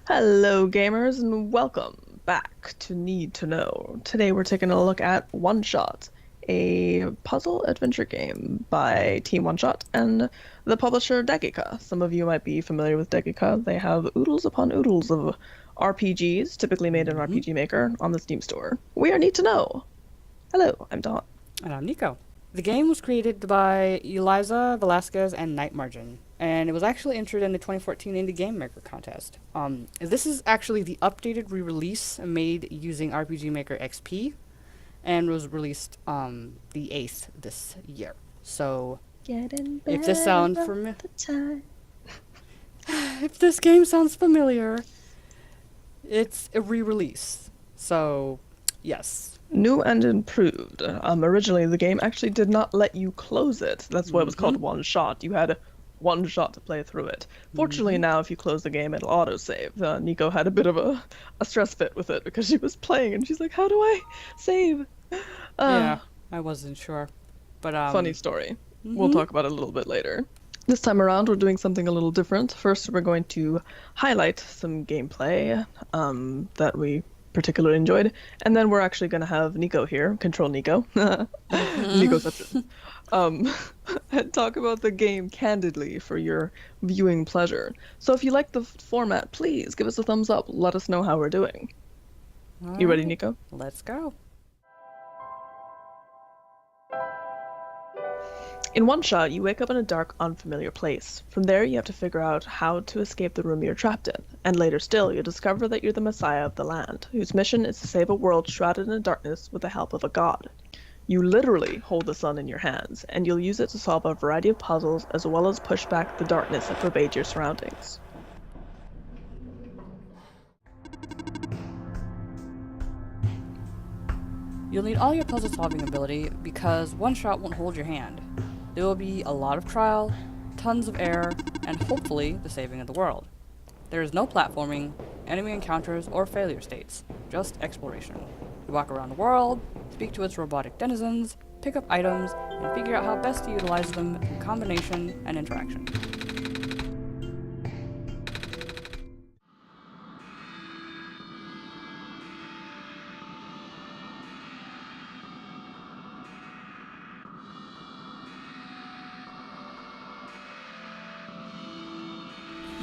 Hello gamers and welcome back to Need to Know. Today we're taking a look at OneShot, a puzzle adventure game by Team OneShot and the publisher Dekika. Some of you might be familiar with Dekika. They have oodles upon oodles of RPGs, typically made in RPG Maker, on the Steam store. We are Need to Know. Hello, I'm Dawn. And I'm Nico. The game was created by Eliza Velasquez and NightMargin, and it was actually entered in the 2014 Indie Game Maker contest. This is actually the updated re-release made using RPG Maker XP, and was released the 8th this year. So, if this sounds if this game sounds familiar, it's a re-release. So, yes. New and improved. Originally, the game actually did not let you close it. That's why it was called One Shot. You had one shot to play through it. Fortunately, now if you close the game, it'll autosave. Nico had a bit of a stress fit with it because she was playing and she's like, "How do I save?" Yeah, I wasn't sure, but Funny story. We'll talk about it a little bit later. This time around, we're doing something a little different. First, we're going to highlight some gameplay that we particularly enjoyed, and then we're actually going to have Nico here, control Nico, Nico's up and talk about the game candidly for your viewing pleasure. So if you like the format, please give us a thumbs up. Let us know how we're doing. You ready, Nico? Let's go. In One Shot, you wake up in a dark, unfamiliar place. From there, you have to figure out how to escape the room you're trapped in. And later still, you discover that you're the Messiah of the land, whose mission is to save a world shrouded in darkness with the help of a god. You literally hold the sun in your hands, and you'll use it to solve a variety of puzzles as well as push back the darkness that pervades your surroundings. You'll need all your puzzle-solving ability because One Shot won't hold your hand. There will be a lot of trial, tons of error, and hopefully the saving of the world. There is no platforming, enemy encounters, or failure states, just exploration. You walk around the world, speak to its robotic denizens, pick up items, and figure out how best to utilize them through combination and interaction.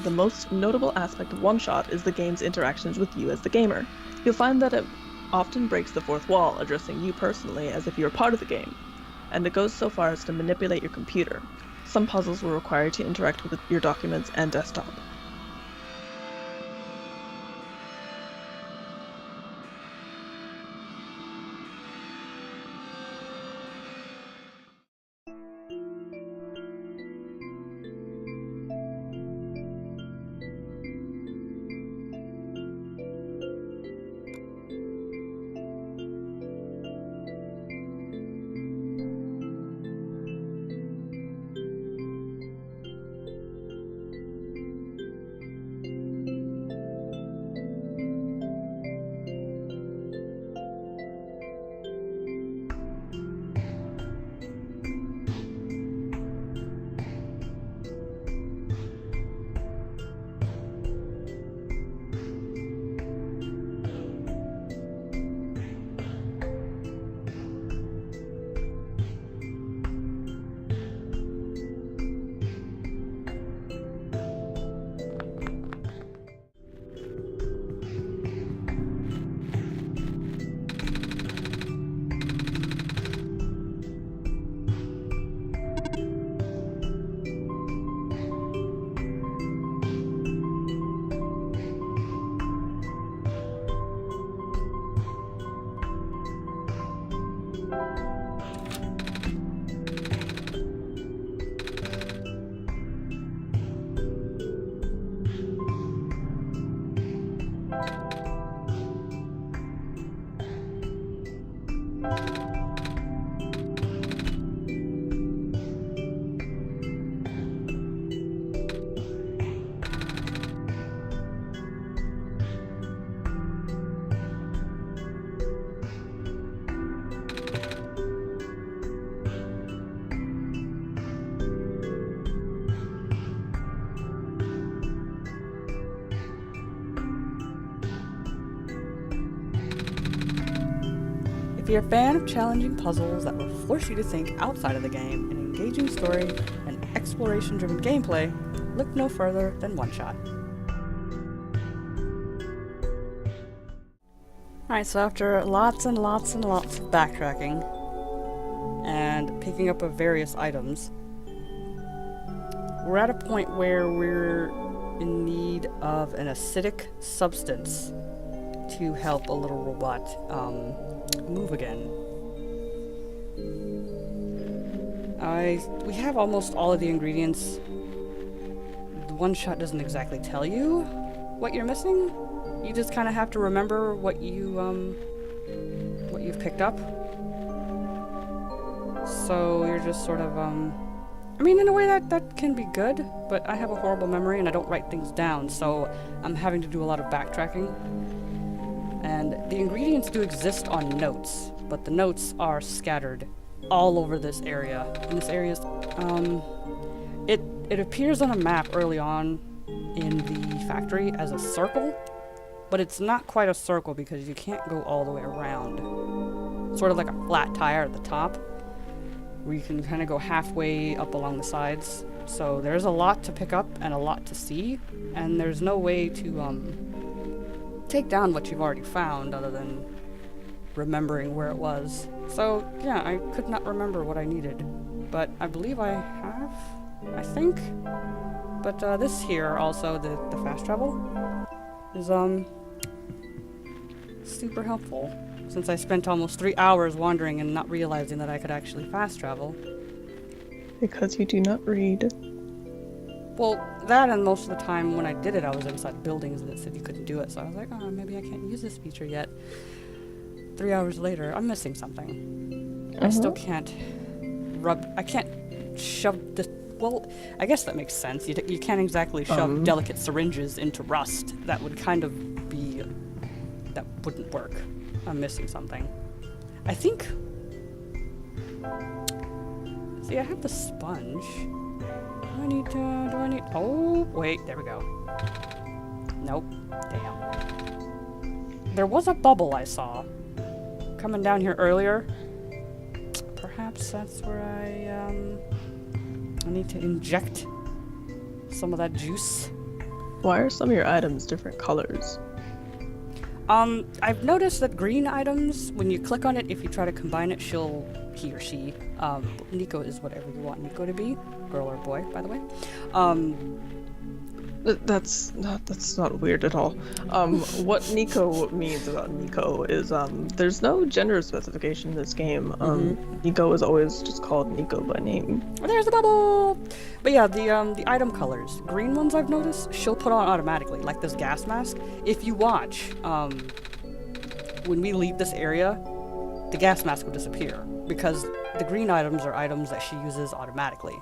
The most notable aspect of One Shot is the game's interactions with you as the gamer. You'll find that it often breaks the fourth wall, addressing you personally as if you were part of the game, and it goes so far as to manipulate your computer. Some puzzles will require you to interact with your documents and desktop. If you're a fan of challenging puzzles that will force you to think outside of the game, an engaging story, and exploration-driven gameplay, look no further than OneShot. Alright, so after lots and lots and lots of backtracking and picking up of various items, we're at a point where we're in need of an acidic substance to help a little robot move again. We have almost all of the ingredients. The OneShot doesn't exactly tell you what you're missing. You just kind of have to remember what you've picked up. So you're just sort of I mean, in a way that can be good, but I have a horrible memory and I don't write things down, so I'm having to do a lot of backtracking. And the ingredients do exist on notes, but the notes are scattered all over this area. And this area is, it appears on a map early on in the factory as a circle, but it's not quite a circle because you can't go all the way around. Sort of like a flat tire at the top, where you can kind of go halfway up along the sides. So there's a lot to pick up and a lot to see, and there's no way to take down what you've already found other than remembering where it was. So yeah, I could not remember what I needed, but I believe I have, I think. But this here also, the fast travel, is super helpful, since I spent almost 3 hours wandering and not realizing that I could actually fast travel. Because you do not read. Well, that, and most of the time when I did it, I was inside buildings and it said you couldn't do it, so I was like, oh, maybe I can't use this feature yet. 3 hours later, I'm missing something. I still can't I can't shove the, well, I guess that makes sense. You can't exactly shove delicate syringes into rust. That would kind of be, that wouldn't work. I'm missing something. I think, see, I have the sponge. Do I need, oh, wait, there we go. Nope, damn. There was a bubble I saw coming down here earlier. Perhaps that's where I need to inject some of that juice. Why are some of your items different colors? I've noticed that green items, when you click on it, if you try to combine it, he or she, Nico is whatever you want Nico to be, girl or boy, by the way. That's not weird at all. What Nico means about Nico is there's no gender specification in this game. Nico is always just called Nico by name. Oh, there's the bubble. But yeah, the item colors, green ones I've noticed, she'll put on automatically, like this gas mask. If you watch, when we leave this area, the gas mask will disappear because the green items are items that she uses automatically.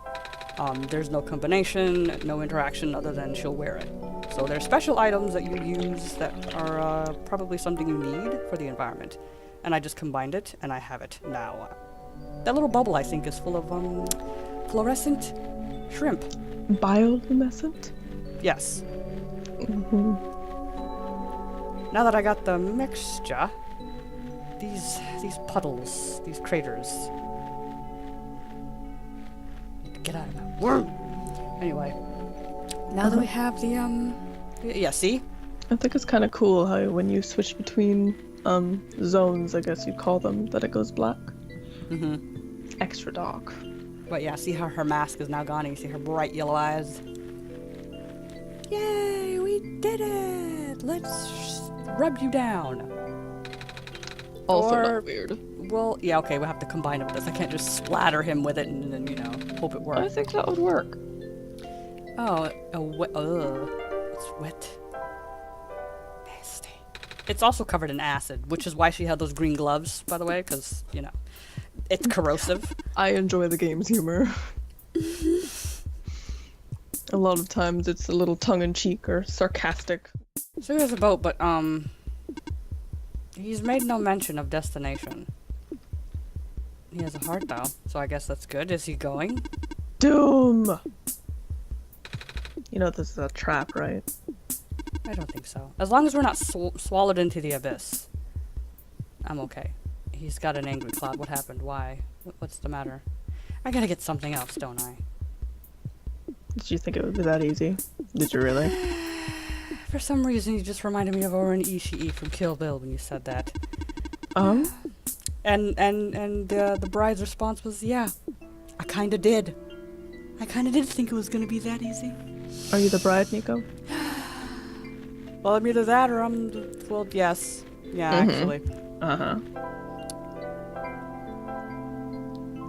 There's no combination, no interaction other than she'll wear it. So there's special items that you use that are probably something you need for the environment. And I just combined it, and I have it now. That little bubble, I think, is full of fluorescent shrimp. Bioluminescent? Yes. Now that I got the mixture, these puddles, these craters, get out of my world. Anyway, now that we have the yeah, see? I think it's kind of cool how when you switch between zones, I guess you'd call them, that it goes black. Extra dark. But yeah, see how her mask is now gone and you see her bright yellow eyes? Yay, we did it! Let's rub you down. Also not weird. Well, yeah, okay, we'll have to combine it with this. I can't just splatter him with it and then, you know, hope it works. I think that would work. Oh, it's wet. Nasty. It's also covered in acid, which is why she had those green gloves, by the way, because, you know, it's corrosive. I enjoy the game's humor. A lot of times it's a little tongue-in-cheek or sarcastic. So there's a boat, but, he's made no mention of destination. He has a heart, though, so I guess that's good. Is he going? Doom! You know this is a trap, right? I don't think so. As long as we're not swallowed into the abyss, I'm okay. He's got an angry Cloud. What happened? Why? What's the matter? I gotta get something else, don't I? Did you think it would be that easy? Did you really? For some reason, you just reminded me of Oren Ishii from Kill Bill when you said that. And the bride's response was, yeah, I kinda did. I kinda did think it was gonna be that easy. Are you the bride, Nico? Well, I'm either that or well, yes. Yeah, actually. Uh-huh.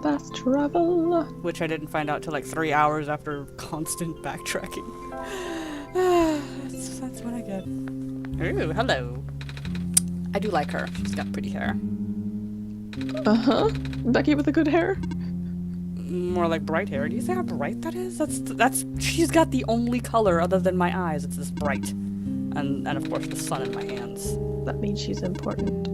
Fast travel. Which I didn't find out till like 3 hours after constant backtracking. That's what I get. Ooh, hello. I do like her. She's got pretty hair. Uh-huh. Becky with the good hair? More like bright hair. Do you see how bright that is? That's she's got the only color other than my eyes. It's this bright. And of course the sun in my hands. That means she's important.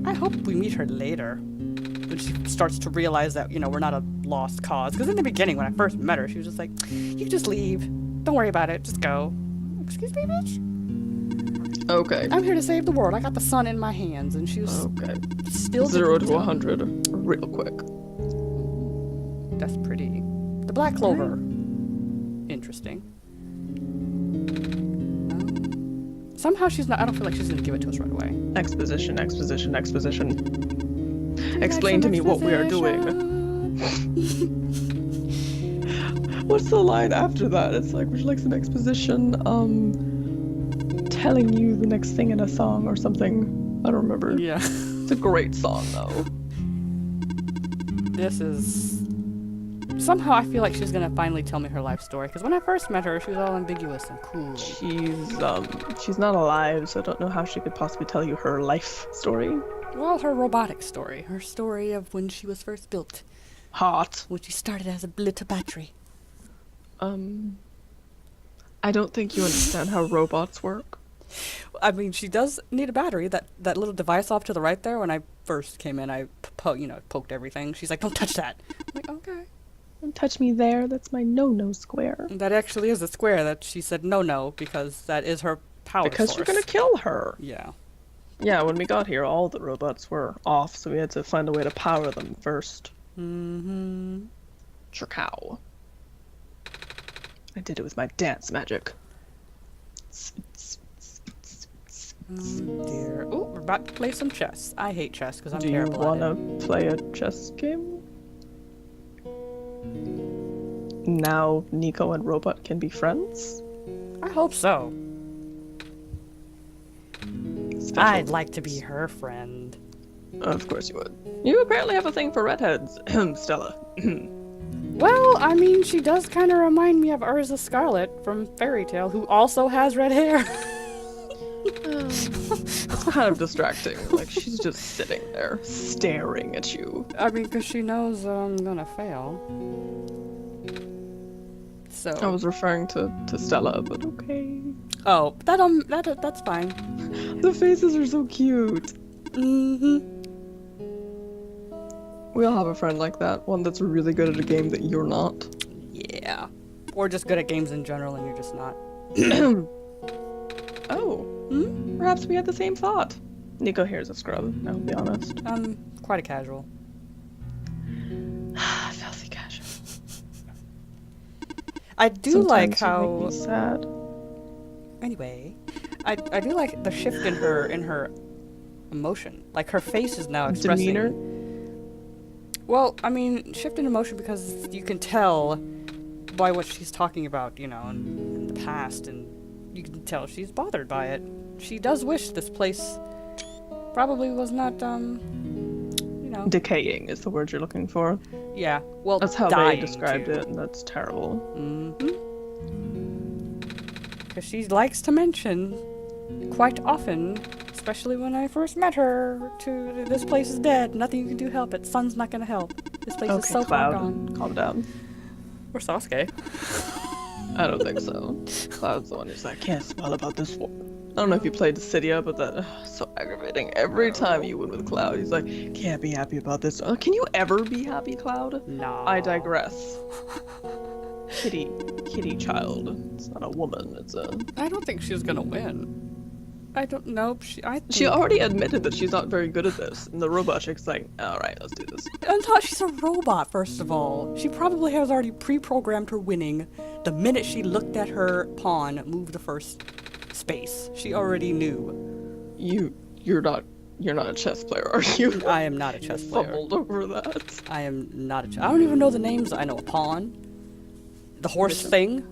I hope we meet her later. When she starts to realize that, you know, we're not a lost cause. Because in the beginning, when I first met her, she was just like, you can just leave. Don't worry about it. Just go. Excuse me, bitch? Okay. I'm here to save the world. I got the sun in my hands. And she was still 0 to 100 real quick. That's pretty. The black clover. Interesting. Somehow she's not. I don't feel like she's going to give it to us right away. Exposition. Explain to me what we are doing. What's the line after that? It's like, would you like some exposition? Telling you the next thing in a song or something. I don't remember. Yeah. It's a great song, though. This is... Somehow I feel like she's gonna finally tell me her life story, because when I first met her, she was all ambiguous and cool. She's not alive, so I don't know how she could possibly tell you her life story. Well, her robotic story. Her story of when she was first built. Hot. When she started as a little battery. I don't think you understand how robots work. I mean, she does need a battery. That little device off to the right there, when I first came in, I poked everything. She's like, don't touch that. I'm like, okay. Don't touch me there. That's my no-no square. That actually is a square that she said no, because that is her power because source. you're gonna kill her. Yeah. Yeah, when we got here, all the robots were off, so we had to find a way to power them first. Mm-hmm. Cow. I did it with my dance magic. Oh dear. Ooh, we're about to play some chess. I hate chess because I'm Do you terrible at it. want to play a chess game? Now Nico and Robot can be friends? I hope so. I'd like to be her friend. Of course you would. You apparently have a thing for redheads, Stella. Well, I mean, she does kind of remind me of Urza Scarlet from Fairy Tail, who also has red hair. It's kind of distracting. Like, she's just sitting there, staring at you. I mean, because she knows I'm gonna fail. So. I was referring to Stella, but okay. Oh, that's fine. The faces are so cute. Mm-hmm. We all have a friend like that. One that's really good at a game that you're not. Yeah. Or just good at games in general and you're just not. Oh. Perhaps we had the same thought. Nico here is a scrub, I'll be honest. Quite a casual. Filthy casual. I do Sometimes like you how... make me sad. Anyway, I do like the shift in her emotion. Like, her face is now expressing... Demeanor? Well, I mean, shift in emotion because you can tell by what she's talking about, you know, in the past, and you can tell she's bothered by it. She does wish this place probably was not, you know... Decaying is the word you're looking for. Yeah, well, that's how dying, they described too. it, and that's terrible. Mm-hmm. Because she likes to mention quite often, especially when I first met her, to this place is dead, nothing you can do to help it, sun's not gonna help. This place is so far gone. Calm down. Or Sasuke. I don't think so. Cloud's the one who's like, can't smile about this one. I don't know if you played Dissidia, but that's so aggravating. Every time you win with Cloud, he's like, can't be happy about this. Can you ever be happy, Cloud? No. I digress. Kitty child. It's not a woman, it's a... I don't think she's gonna win. I don't know. She already admitted that she's not very good at this, and the robot chick's like, all right, let's do this. I thought she's a robot, first of all. She probably has already pre-programmed her winning the minute she looked at her pawn move the first space. She already knew. You're not a chess player, are you? I am not a chess player. Fumbled over that. I am not a I don't even know the names. I know a pawn, the horse thing,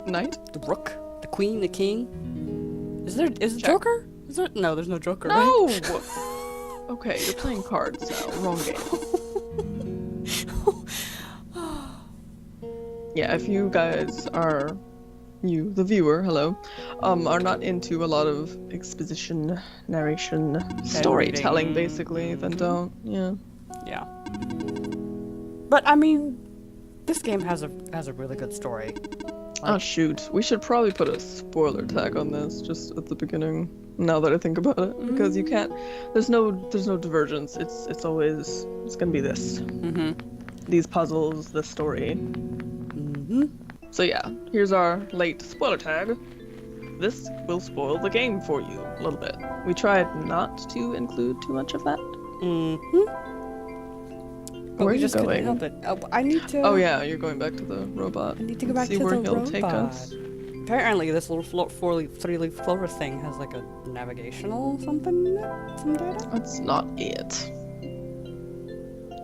Knight? the rook, the queen, the king. Is it Joker? Is there? No, there's no Joker, No! right? Okay, you're playing cards now. Wrong game. Yeah, if you guys are, the viewer, hello, are not into a lot of exposition, narration, storytelling, basically, then don't, yeah. Yeah. But I mean, this game has a really good story. Oh shoot, we should probably put a spoiler tag on this just at the beginning, now that I think about it, because you can't, there's no divergence, it's always, it's gonna be this. These puzzles, this story. So yeah, here's our late spoiler tag. This will spoil the game for you a little bit. We tried not to include too much of that. But Where are we you just couldn't going? help it. I need to. Oh yeah, you're going back to the robot. I need to go back See to where the he'll robot. take us. Apparently, this little three-leaf clover thing has like a navigational something in it? Some data? That's not it.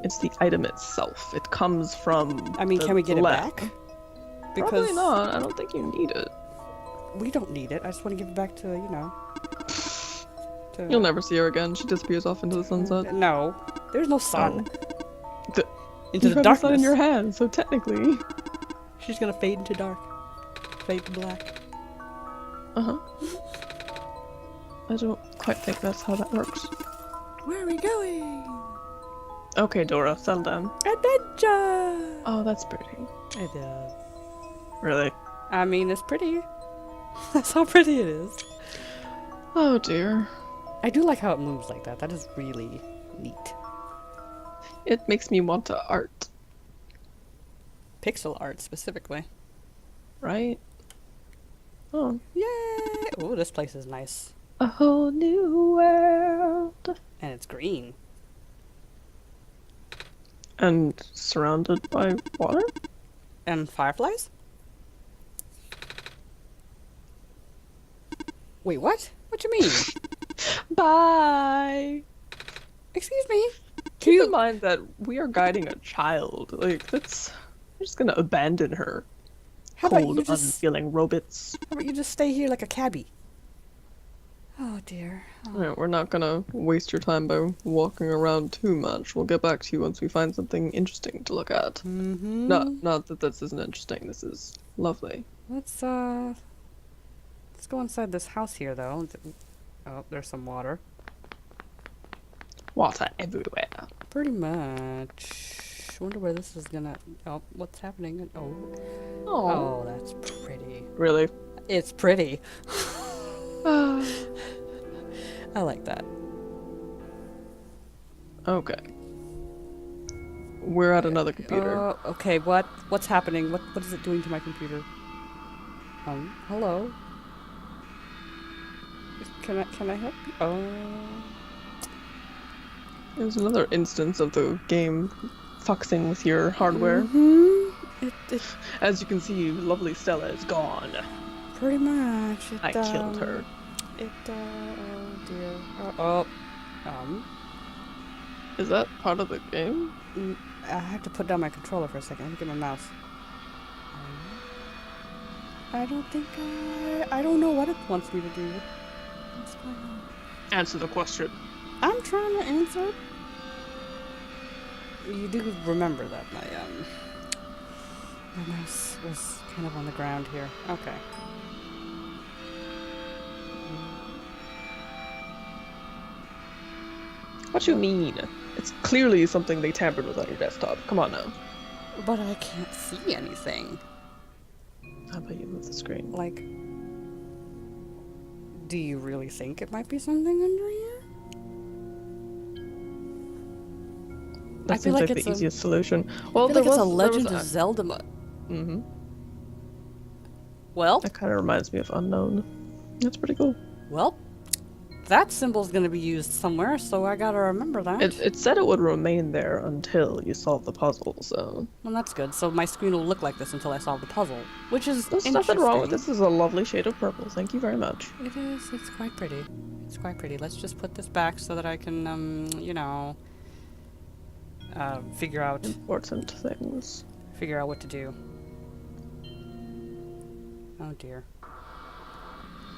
It's the item itself. It comes from. I mean, can we get it lab. back? Probably not. I don't think you need it. We don't need it. I just want to give it back to, You'll never see her again. She disappears off into the sunset. No. There's no sun. Into You the have the sun in darkness. your hand, so technically. She's gonna fade into dark. Fade to black. Uh-huh. I don't quite think that's how that works. Where are we going? Okay, Dora, settle down. Adventure! Oh, that's pretty. It is. Really? I mean, it's pretty. That's how pretty it is. Oh dear. I do like how it moves like that. That is really neat. It makes me want to art. Pixel art, specifically. Right? Oh. Yay! Oh, this place is nice. A whole new world. And it's green. And surrounded by water? And fireflies? Wait, what? What you mean? Bye! Excuse me? Keep in mind that we are guiding a child. Like, that's... We're just gonna abandon her. How about Cold, you just... unfeeling robots. How about you just stay here like a cabbie? Oh dear. Oh. Alright, we're not gonna waste your time by walking around too much. We'll get back to you once we find something interesting to look at. Not that this isn't interesting. This is lovely. Let's go inside this house here, though. Oh, there's some water. Water everywhere. Pretty much. Wonder where this is gonna... Oh, what's happening? Oh. Oh, that's pretty. Really? It's pretty. I like that. Okay. We're at another computer. Okay, what's happening? What is it doing to my computer? Hello? Can I help you? Oh. There's another instance of the game fuxing with your hardware. As you can see, lovely Stella is gone. Pretty much. I killed her. Oh dear. Is that part of the game? I have to put down my controller for a second. Let me get my mouse. I don't think I don't know what it wants me to do. What's going on? Answer the question. I'm trying to answer. You do remember that my mouse was kind of on the ground here. Okay. What you mean? It's clearly something they tampered with on your desktop. Come on now. But I can't see anything. How about you move the screen? Like, do you really think it might be something under here? That seems like the easiest solution. Well, I feel like it's a Legend of Zelda mode. Mm-hmm. Well? That kind of reminds me of Unknown. That's pretty cool. Well, that symbol's gonna be used somewhere, so I gotta remember that. It said it would remain there until you solve the puzzle, so... Well, that's good. So my screen will look like this until I solve the puzzle, which is There's interesting. nothing wrong with this. This is a lovely shade of purple. Thank you very much. It is. It's quite pretty. It's quite pretty. Let's just put this back so that I can, you know, figure out Important things. what to do. Oh dear.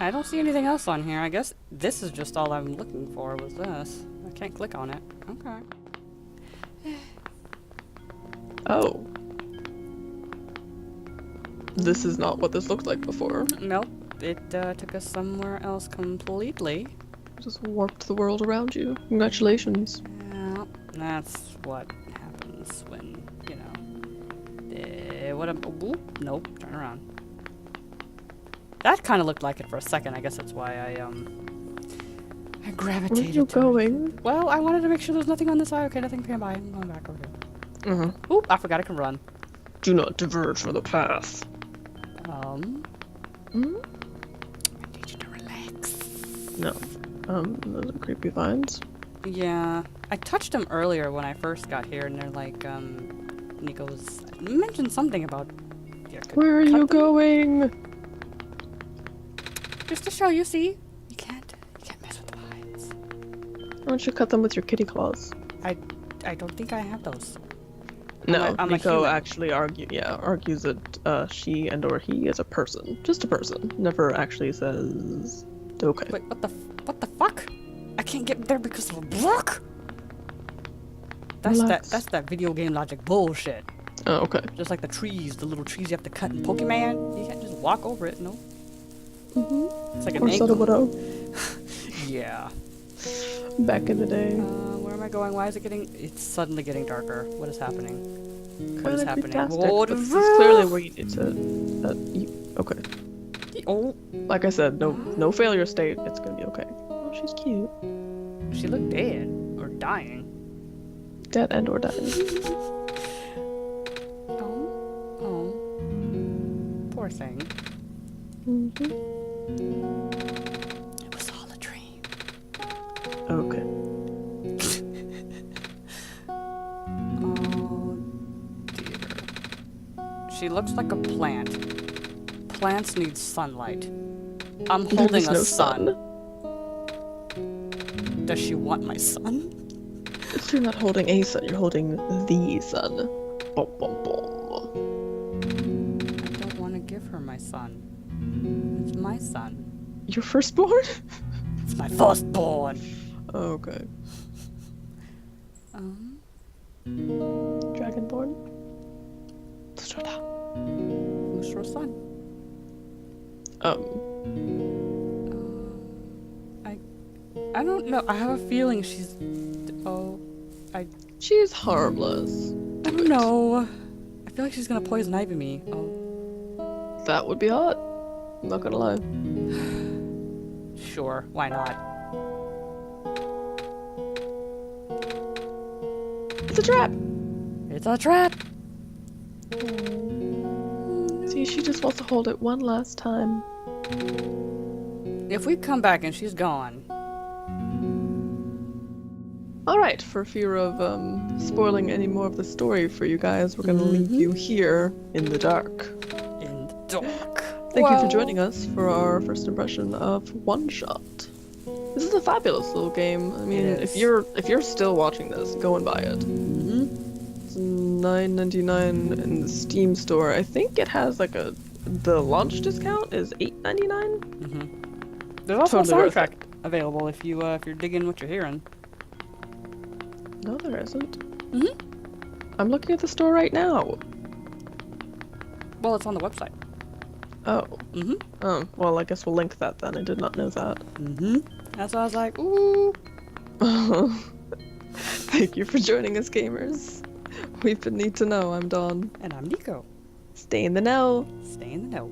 I don't see anything else on here. I guess this is just all I'm looking for was this. I can't click on it. Okay. Oh. This is not what this looked like before. Nope. It took us somewhere else completely. Just warped the world around you. Congratulations. Yeah, that's what happens when, you know. What a... Oop, nope. Turn around. That kind of looked like it for a second. I guess that's why I gravitated. Where are you to it. going? Well, I wanted to make sure there's nothing on this side. Okay, nothing came by. I'm going back over here. Oop, I forgot I can run. Do not diverge from the path. I need you to relax. No. Those are creepy vines. Yeah, I touched them earlier when I first got here, and they're like, Nico's mentioned something about. Yeah, Where are you going? Just to show you, see, you can't mess with the vines. Why don't you cut them with your kitty claws? I don't think I have those. No, I'm a Nico human. actually argues that she and or he is a person. Just a person. Never actually says okay. Wait, what the fuck? I can't get there because of a block? Relax. That's that video game logic bullshit. Oh, okay. Just like the little trees you have to cut in Pokemon. You can't just walk over it, no. It's like an Or ankle. Sotoboto. Yeah. Back in the day. Where am I going? Why is it getting... It's suddenly getting darker. What is happening? What is Kinda happening? creeptastic, What but is this is clearly where you need to... okay. Oh, Like I said, no failure state. It's gonna be okay. Oh, she's cute. she looked dead. Or dying. Dead and or dying. Oh. Poor thing. It was all a dream. Okay. Oh dear. She looks like a plant. Plants need sunlight. I'm There holding is a no sun. Does she want my son? You're not holding a sun, you're holding the sun. Bum, bum, bum. I don't want to give her my son. It's my son. Your firstborn? It's my firstborn. Okay. Dragonborn? Who's your son? I don't know. I have a feeling she's. She's harmless. I don't know. I feel like she's gonna poison ivy me. Oh, That would be hot. I'm not gonna lie. sure. Why not? It's a trap! It's a trap. See, she just wants to hold it one last time. If we come back and she's gone. Alright, for fear of spoiling any more of the story for you guys, we're gonna leave you here in the dark. In the dark. Thank you for joining us for our first impression of OneShot. This is a fabulous little game. I mean, It if is. you're still watching this, go and buy it. It's $9.99 in the Steam store. I think it has like the launch discount is $8.99. There's also Totally a worth soundtrack available if you're digging what you're hearing. No, there isn't. I'm looking at the store right now. Well, it's on the website. Oh. Oh, well, I guess we'll link that then. I did not know that. That's why I was like, ooh. Thank you for joining us, gamers. We've been NeedtoKnow. I'm Dawn. And I'm Nico. Stay in the know. Stay in the know.